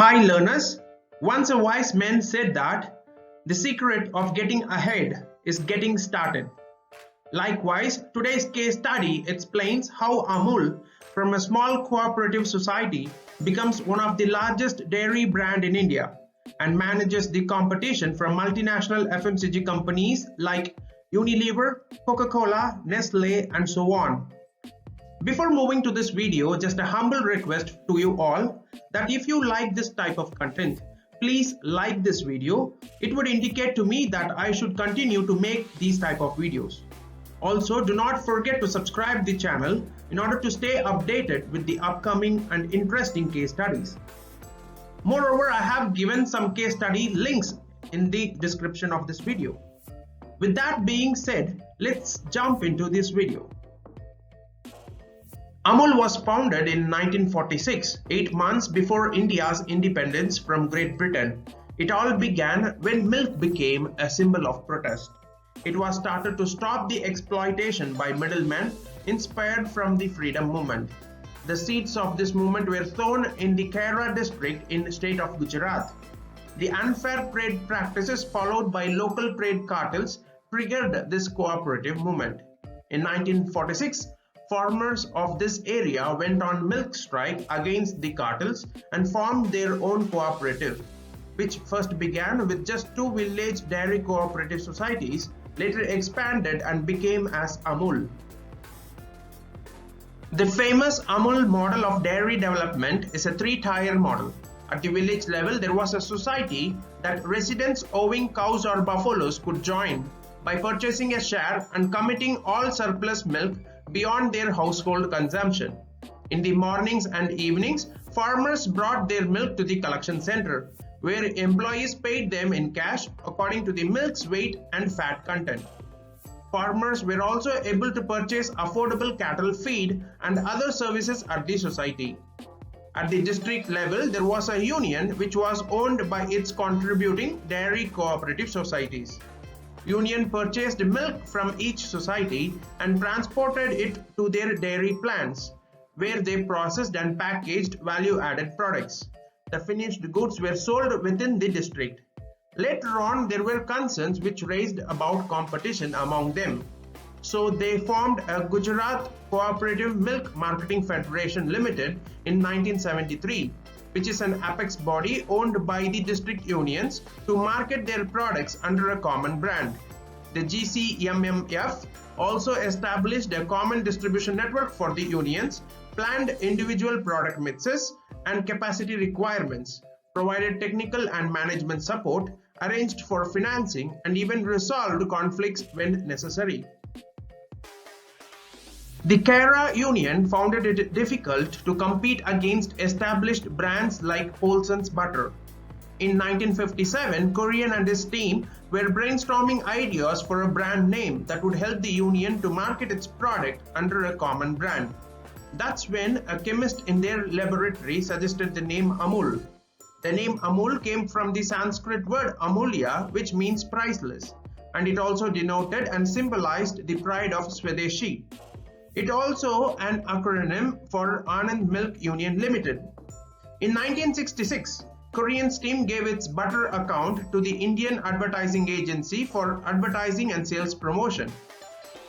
Hi learners, once a wise man said that the secret of getting ahead is getting started. Likewise, today's case study explains how Amul, from a small cooperative society, becomes one of the largest dairy brand in India and manages the competition from multinational FMCG companies like Unilever, Coca-Cola, Nestle, and so on. Before moving to this video, just a humble request to you all that if you like this type of content, please like this video. It would indicate to me that I should continue to make these type of videos. Also, do not forget to subscribe the channel in order to stay updated with the upcoming and interesting case studies. Moreover, I have given some case study links in the description of this video. With that being said, let's jump into this video. Amul was founded in 1946, 8 months before India's independence from Great Britain. It all began when milk became a symbol of protest. It was started to stop the exploitation by middlemen inspired from the freedom movement. The seeds of this movement were sown in the Kera district in the state of Gujarat. The unfair trade practices followed by local trade cartels triggered this cooperative movement. In 1946, farmers of this area went on milk strike against the cartels and formed their own cooperative, which first began with just 2 village dairy cooperative societies, later expanded and became as Amul. The famous Amul model of dairy development is a 3-tier model. At the village level, there was a society that residents owning cows or buffaloes could join by purchasing a share and committing all surplus milk beyond their household consumption. In the mornings and evenings, farmers brought their milk to the collection center, where employees paid them in cash according to the milk's weight and fat content. Farmers were also able to purchase affordable cattle feed and other services at the society. At the district level, there was a union which was owned by its contributing dairy cooperative societies. Union purchased milk from each society and transported it to their dairy plants, where they processed and packaged value-added products. The finished goods were sold within the district. Later on, there were concerns which raised about competition among them. So they formed a Gujarat Cooperative Milk Marketing Federation Limited in 1973. Which is an apex body owned by the district unions to market their products under a common brand. The GCMMF also established a common distribution network for the unions, planned individual product mixes and capacity requirements, provided technical and management support, arranged for financing, and even resolved conflicts when necessary. The Kera Union found it difficult to compete against established brands like Polson's butter. In 1957, Korean and his team were brainstorming ideas for a brand name that would help the union to market its product under a common brand. That's when a chemist in their laboratory suggested the name Amul. The name Amul came from the Sanskrit word Amulya, which means priceless, and it also denoted and symbolized the pride of Swadeshi. It also an acronym for Anand Milk Union Limited. In 1966, Korean Steam gave its butter account to the Indian Advertising Agency for advertising and sales promotion,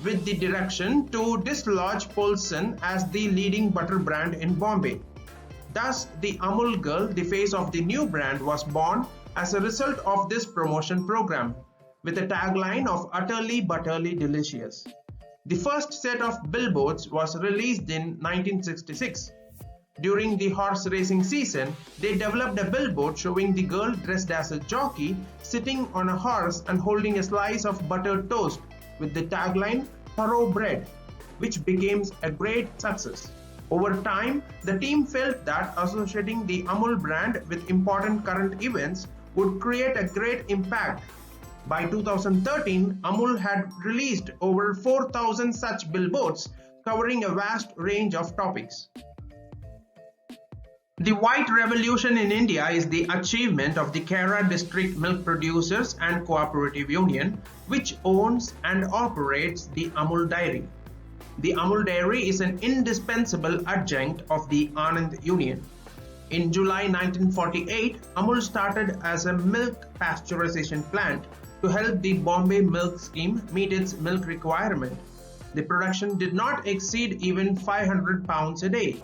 with the direction to dislodge Polson as the leading butter brand in Bombay. Thus, the Amul Girl, the face of the new brand, was born as a result of this promotion program, with a tagline of utterly butterly delicious. The first set of billboards was released in 1966. During the horse racing season, they developed a billboard showing the girl dressed as a jockey sitting on a horse and holding a slice of buttered toast with the tagline "Thoroughbred," which became a great success. Over time, the team felt that associating the Amul brand with important current events would create a great impact. By 2013, Amul had released over 4,000 such billboards covering a vast range of topics. The White Revolution in India is the achievement of the Kera District Milk Producers and Cooperative Union, which owns and operates the Amul Dairy. The Amul Dairy is an indispensable adjunct of the Anand Union. In July 1948, Amul started as a milk pasteurization plant to help the Bombay Milk Scheme meet its milk requirement. The production did not exceed even 500 pounds a day.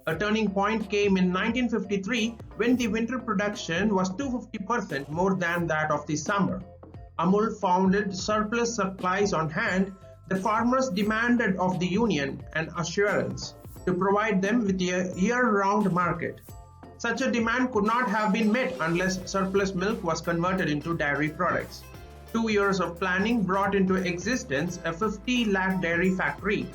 A turning point came in 1953 when the winter production was 250% more than that of the summer. Amul found surplus supplies on hand. The farmers demanded of the union an assurance to provide them with a year-round market. Such a demand could not have been met unless surplus milk was converted into dairy products. 2 years of planning brought into existence a 50 lakh dairy factory.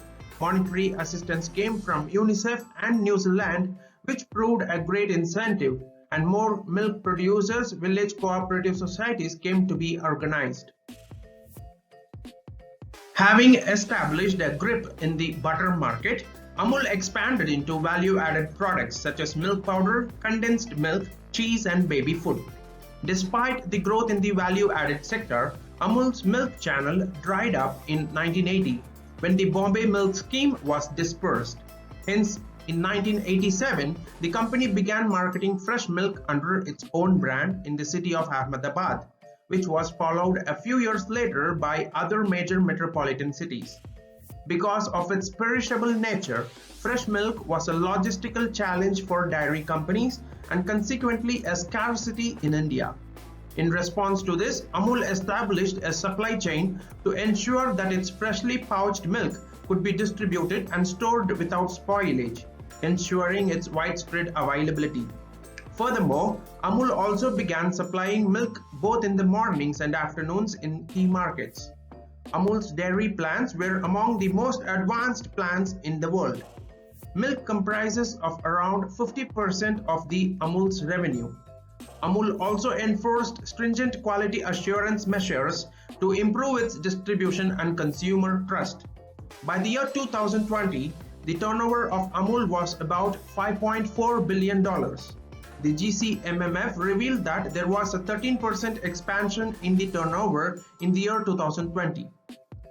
Monetary assistance came from UNICEF and New Zealand, which proved a great incentive, and more milk producers, village cooperative societies came to be organized. Having established a grip in the butter market, Amul expanded into value-added products such as milk powder, condensed milk, cheese, and baby food. Despite the growth in the value-added sector, Amul's milk channel dried up in 1980 when the Bombay Milk Scheme was dispersed. Hence, in 1987, the company began marketing fresh milk under its own brand in the city of Ahmedabad, which was followed a few years later by other major metropolitan cities. Because of its perishable nature, fresh milk was a logistical challenge for dairy companies and consequently a scarcity in India. In response to this, Amul established a supply chain to ensure that its freshly pouched milk could be distributed and stored without spoilage, ensuring its widespread availability. Furthermore, Amul also began supplying milk both in the mornings and afternoons in key markets. Amul's dairy plants were among the most advanced plants in the world. Milk comprises of around 50% of the Amul's revenue. Amul also enforced stringent quality assurance measures to improve its distribution and consumer trust. By the year 2020, the turnover of Amul was about $5.4 billion. The GCMMF revealed that there was a 13% expansion in the turnover in the year 2020.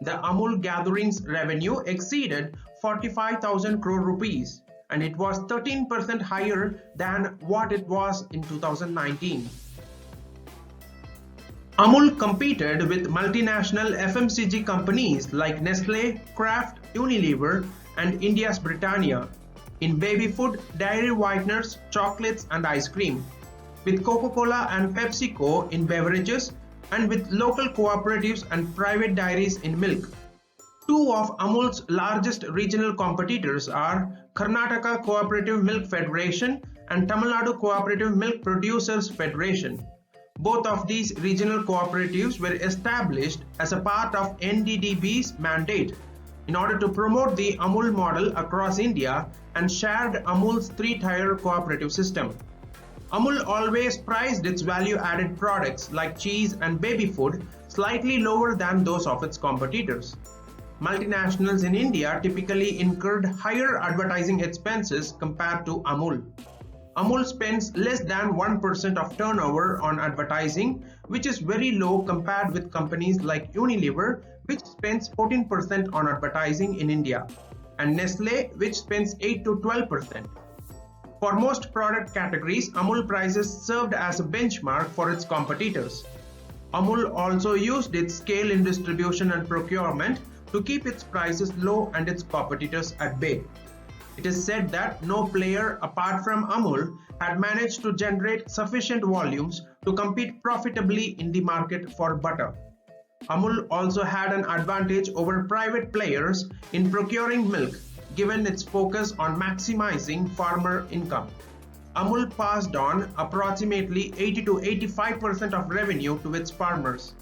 The Amul Gatherings revenue exceeded 45,000 crore rupees, and it was 13% higher than what it was in 2019. Amul competed with multinational FMCG companies like Nestle, Kraft, Unilever, and India's Britannia in baby food, dairy whiteners, chocolates, and ice cream, with Coca-Cola and PepsiCo in beverages, and with local cooperatives and private dairies in milk. Two of Amul's largest regional competitors are Karnataka Cooperative Milk Federation and Tamil Nadu Cooperative Milk Producers Federation. Both of these regional cooperatives were established as a part of NDDB's mandate in order to promote the Amul model across India and shared Amul's three-tier cooperative system. Amul always priced its value-added products like cheese and baby food slightly lower than those of its competitors. Multinationals in India typically incurred higher advertising expenses compared to Amul. Amul spends less than 1% of turnover on advertising, which is very low compared with companies like Unilever, which spends 14% on advertising in India, and Nestle, which spends 8 to 12%. For most product categories, Amul prices served as a benchmark for its competitors. Amul also used its scale in distribution and procurement to keep its prices low and its competitors at bay. It is said that no player apart from Amul had managed to generate sufficient volumes to compete profitably in the market for butter. Amul also had an advantage over private players in procuring milk, given its focus on maximizing farmer income. Amul passed on approximately 80 to 85% of revenue to its farmers.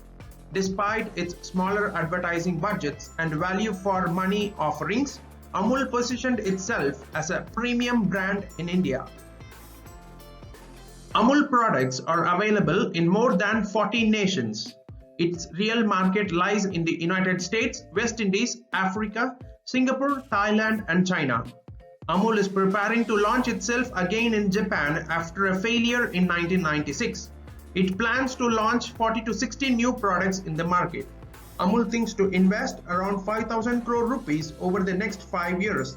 Despite its smaller advertising budgets and value for money offerings, Amul positioned itself as a premium brand in India. Amul products are available in more than 40 nations. Its real market lies in the United States, West Indies, Africa, Singapore, Thailand, and China. Amul is preparing to launch itself again in Japan after a failure in 1996. It plans to launch 40 to 60 new products in the market. Amul thinks to invest around 5,000 crore rupees over the next 5 years.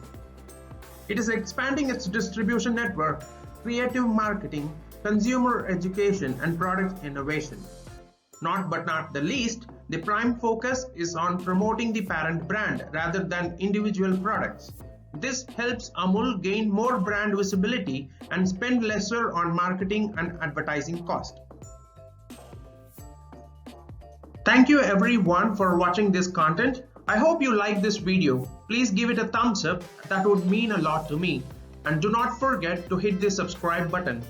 It is expanding its distribution network. creative marketing, consumer education, and product innovation. Not the least, the prime focus is on promoting the parent brand rather than individual products. This helps Amul gain more brand visibility and spend lesser on marketing and advertising cost. Thank you everyone for watching this content. I hope you like this video. Please give it a thumbs up, that would mean a lot to me. And do not forget to hit the subscribe button.